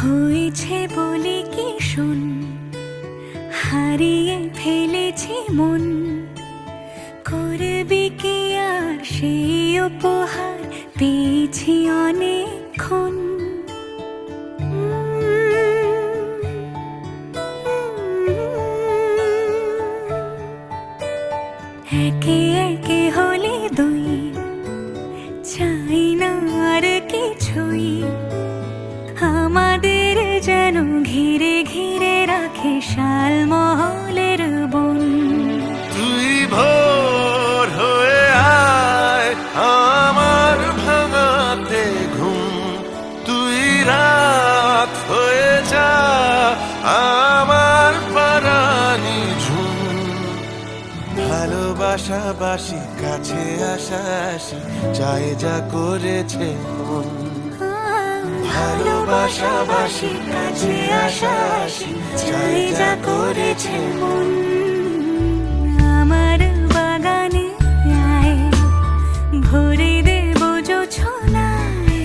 হয়েছে বলে কি শোন, হারিয়ে ফেলেছি মন। করবি কি আর সেই উপহার পেয়েছি অনেকক্ষণ। একে একে হলে দুই, চাই না আর কিছুই। আমাদের যেন ঘিরে ঘিরে রাখে শালমহলের বন। তুই ভোর হয়ে আয় আমার ভাঙাতে ঘুম, তুই রাত হয়ে যা আমার পারানি ঝুম। ভালোবাসাবাসি কাছে আসাসি চাই যা করেছে মন। ভালোবাসাবাসি কাছে আসাসি চাই যা করেছে মন। আমার বাগানে আয়, ভরে দেব জোছনায়।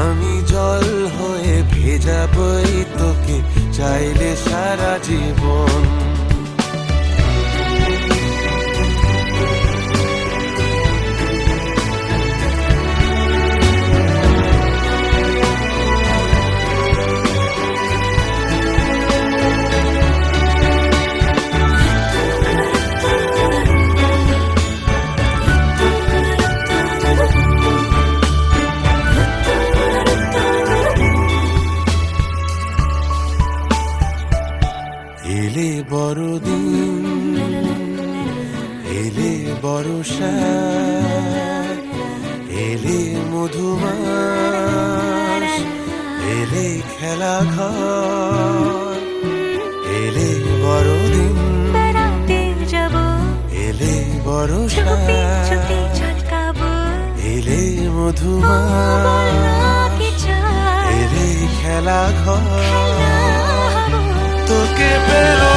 আমি জল হয়ে ভেজাবই তোকে চাইলে সারা জীবন। এলে বড়দিন, এলে বর্ষা, এলে মধুমাস, এলে খেলা ঘর। এলে বড়দিন, বেড়াতে যাব, এলে বর্ষা, চুপি চুপি ঝলকাবো। এলে বল মধুমাস, না কি চাই, এলে খেলা ঘর। খেলা হবো। তোকে পেলো